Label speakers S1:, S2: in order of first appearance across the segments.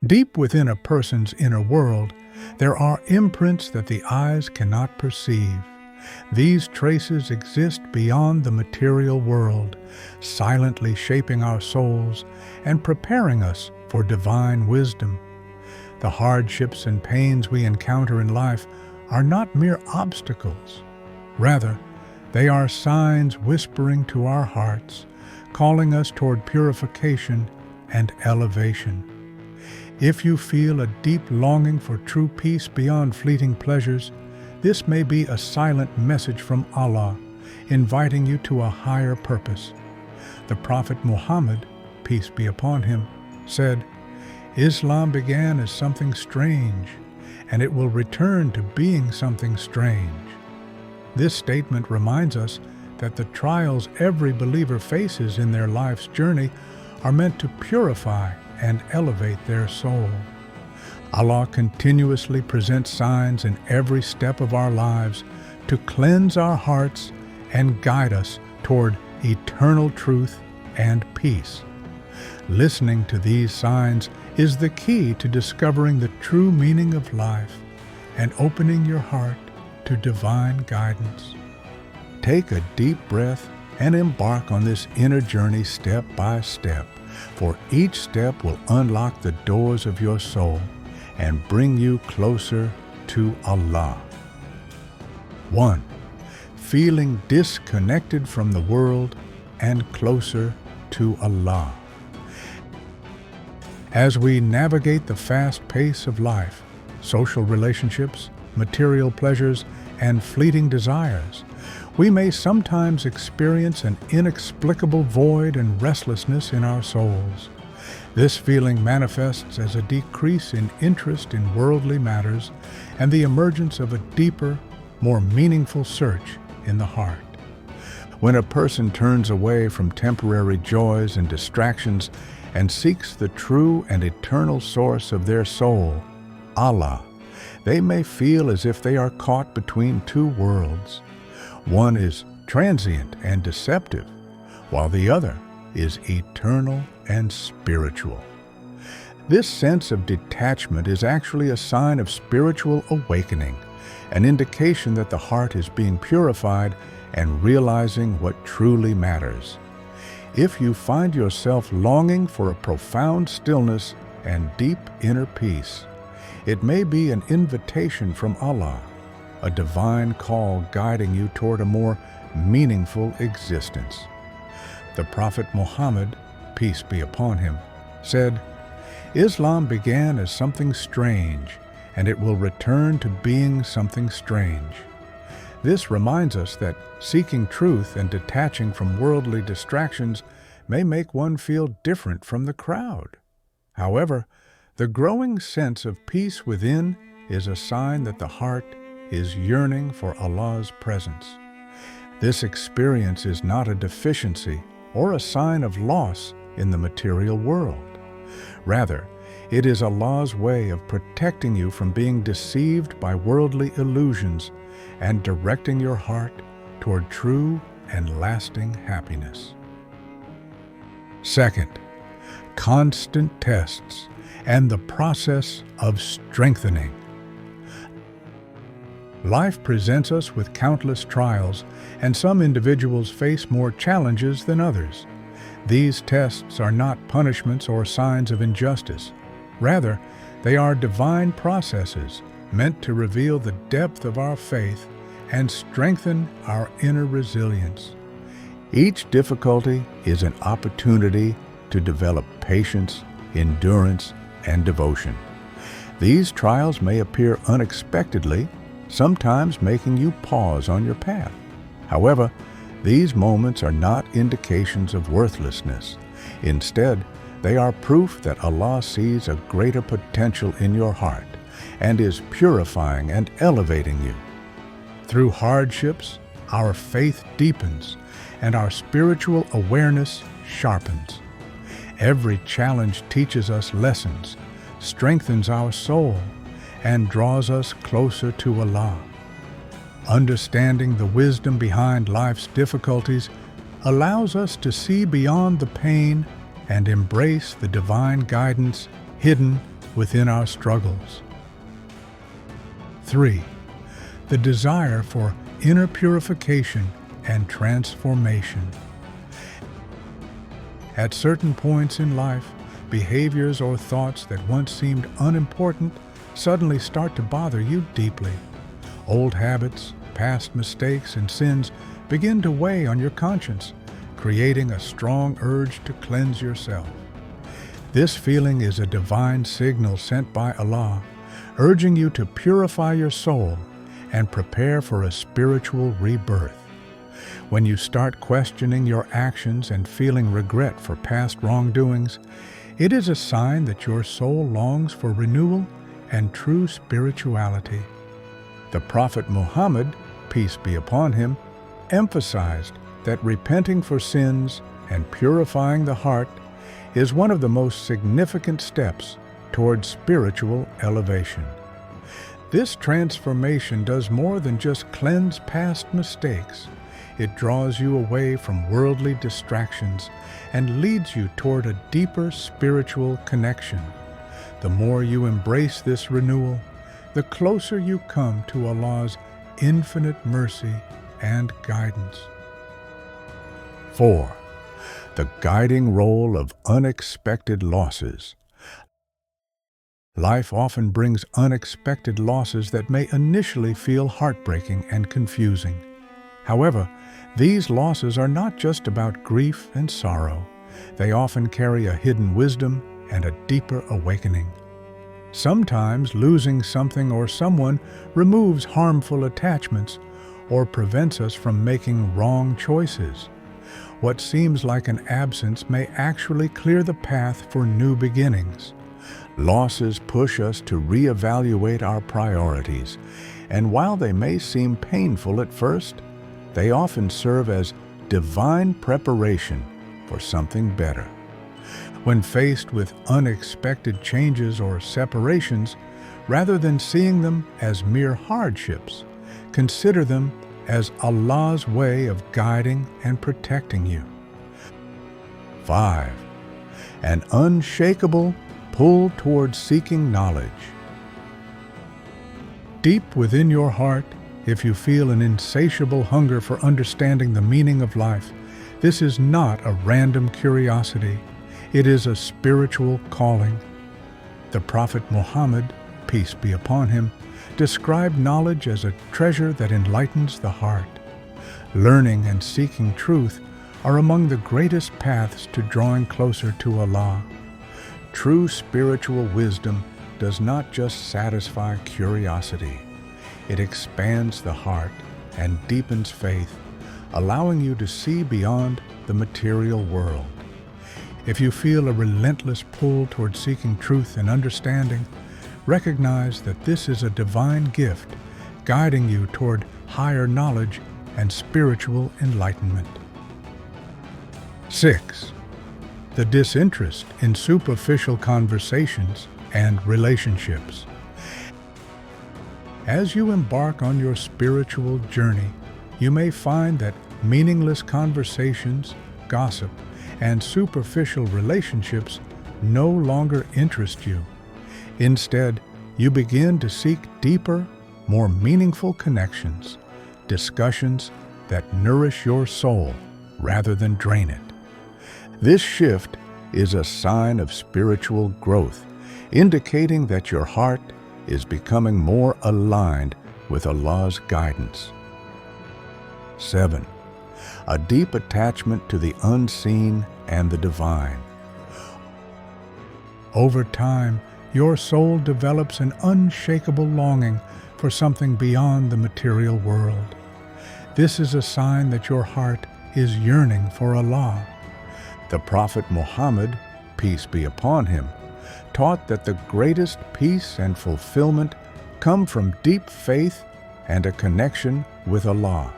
S1: Deep within a person's inner world, there are imprints that the eyes cannot perceive. These traces exist beyond the material world, silently shaping our souls and preparing us for divine wisdom. The hardships and pains we encounter in life are not mere obstacles. Rather, they are signs whispering to our hearts, calling us toward purification and elevation. If you feel a deep longing for true peace beyond fleeting pleasures, this may be a silent message from Allah, inviting you to a higher purpose. The Prophet Muhammad, peace be upon him, said, "Islam began as something strange, and it will return to being something strange." This statement reminds us that the trials every believer faces in their life's journey are meant to purify and elevate their soul. Allah continuously presents signs in every step of our lives to cleanse our hearts and guide us toward eternal truth and peace. Listening to these signs is the key to discovering the true meaning of life and opening your heart to divine guidance. Take a deep breath and embark on this inner journey step by step, for each step will unlock the doors of your soul and bring you closer to Allah. 1. Feeling disconnected from the world and closer to Allah. As we navigate the fast pace of life, social relationships, material pleasures, and fleeting desires, we may sometimes experience an inexplicable void and restlessness in our souls. This feeling manifests as a decrease in interest in worldly matters and the emergence of a deeper, more meaningful search in the heart. When a person turns away from temporary joys and distractions and seeks the true and eternal source of their soul, Allah, they may feel as if they are caught between two worlds. One is transient and deceptive, while the other is eternal and spiritual. This sense of detachment is actually a sign of spiritual awakening, an indication that the heart is being purified and realizing what truly matters. If you find yourself longing for a profound stillness and deep inner peace, it may be an invitation from Allah, a divine call guiding you toward a more meaningful existence. The Prophet Muhammad, peace be upon him, said, "Islam began as something strange, and it will return to being something strange." This reminds us that seeking truth and detaching from worldly distractions may make one feel different from the crowd. However, the growing sense of peace within is a sign that the heart is yearning for Allah's presence. This experience is not a deficiency or a sign of loss in the material world. Rather, it is Allah's way of protecting you from being deceived by worldly illusions and directing your heart toward true and lasting happiness. Second, constant tests and the process of strengthening. Life presents us with countless trials, and some individuals face more challenges than others. These tests are not punishments or signs of injustice. Rather, they are divine processes meant to reveal the depth of our faith and strengthen our inner resilience. Each difficulty is an opportunity to develop patience, endurance, and devotion. These trials may appear unexpectedly, sometimes making you pause on your path. However, these moments are not indications of worthlessness. Instead, they are proof that Allah sees a greater potential in your heart and is purifying and elevating you. Through hardships, our faith deepens and our spiritual awareness sharpens. Every challenge teaches us lessons, strengthens our soul, and draws us closer to Allah. Understanding the wisdom behind life's difficulties allows us to see beyond the pain and embrace the divine guidance hidden within our struggles. 3. The desire for inner purification and transformation. At certain points in life, behaviors or thoughts that once seemed unimportant suddenly start to bother you deeply. Old habits, past mistakes, and sins begin to weigh on your conscience, creating a strong urge to cleanse yourself. This feeling is a divine signal sent by Allah, urging you to purify your soul and prepare for a spiritual rebirth. When you start questioning your actions and feeling regret for past wrongdoings, it is a sign that your soul longs for renewal and true spirituality. The Prophet Muhammad, peace be upon him, emphasized that repenting for sins and purifying the heart is one of the most significant steps towards spiritual elevation. This transformation does more than just cleanse past mistakes. It draws you away from worldly distractions and leads you toward a deeper spiritual connection. The more you embrace this renewal, the closer you come to Allah's infinite mercy and guidance. 4. The guiding role of unexpected losses. Life often brings unexpected losses that may initially feel heartbreaking and confusing. However, these losses are not just about grief and sorrow. They often carry a hidden wisdom and a deeper awakening. Sometimes losing something or someone removes harmful attachments or prevents us from making wrong choices. What seems like an absence may actually clear the path for new beginnings. Losses push us to reevaluate our priorities, and while they may seem painful at first, they often serve as divine preparation for something better. When faced with unexpected changes or separations, rather than seeing them as mere hardships, consider them as Allah's way of guiding and protecting you. 5. An unshakable pull towards seeking knowledge. Deep within your heart, if you feel an insatiable hunger for understanding the meaning of life, this is not a random curiosity. It is a spiritual calling. The Prophet Muhammad, peace be upon him, described knowledge as a treasure that enlightens the heart. Learning and seeking truth are among the greatest paths to drawing closer to Allah. True spiritual wisdom does not just satisfy curiosity. It expands the heart and deepens faith, allowing you to see beyond the material world. If you feel a relentless pull toward seeking truth and understanding, recognize that this is a divine gift, guiding you toward higher knowledge and spiritual enlightenment. 6. The disinterest in superficial conversations and relationships. As you embark on your spiritual journey, you may find that meaningless conversations, gossip, and superficial relationships no longer interest you. Instead, you begin to seek deeper, more meaningful connections, discussions that nourish your soul rather than drain it. This shift is a sign of spiritual growth, indicating that your heart is becoming more aligned with Allah's guidance. 7. A deep attachment to the unseen and the divine. Over time, your soul develops an unshakable longing for something beyond the material world. This is a sign that your heart is yearning for Allah. The Prophet Muhammad, peace be upon him, taught that the greatest peace and fulfillment come from deep faith and a connection with Allah.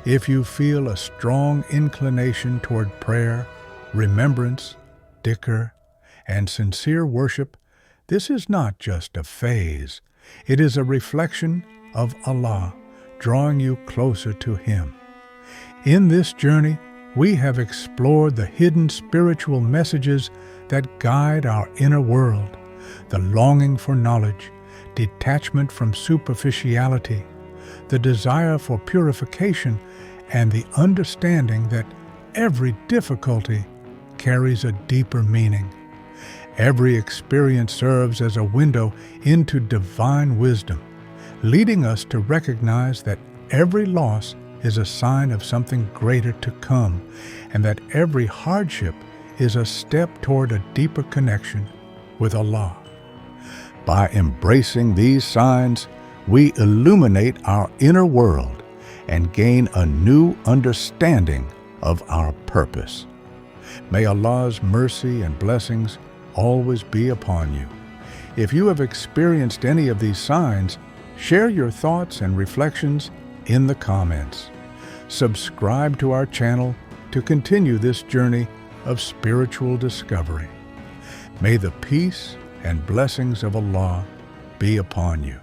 S1: If you feel a strong inclination toward prayer, remembrance, dhikr, and sincere worship, this is not just a phase. It is a reflection of Allah, drawing you closer to Him. In this journey, we have explored the hidden spiritual messages that guide our inner world, the longing for knowledge, detachment from superficiality, the desire for purification, and the understanding that every difficulty carries a deeper meaning. Every experience serves as a window into divine wisdom, leading us to recognize that every loss is a sign of something greater to come, and that every hardship is a step toward a deeper connection with Allah. By embracing these signs, we illuminate our inner world and gain a new understanding of our purpose. May Allah's mercy and blessings always be upon you. If you have experienced any of these signs, share your thoughts and reflections in the comments. Subscribe to our channel to continue this journey of spiritual discovery. May the peace and blessings of Allah be upon you.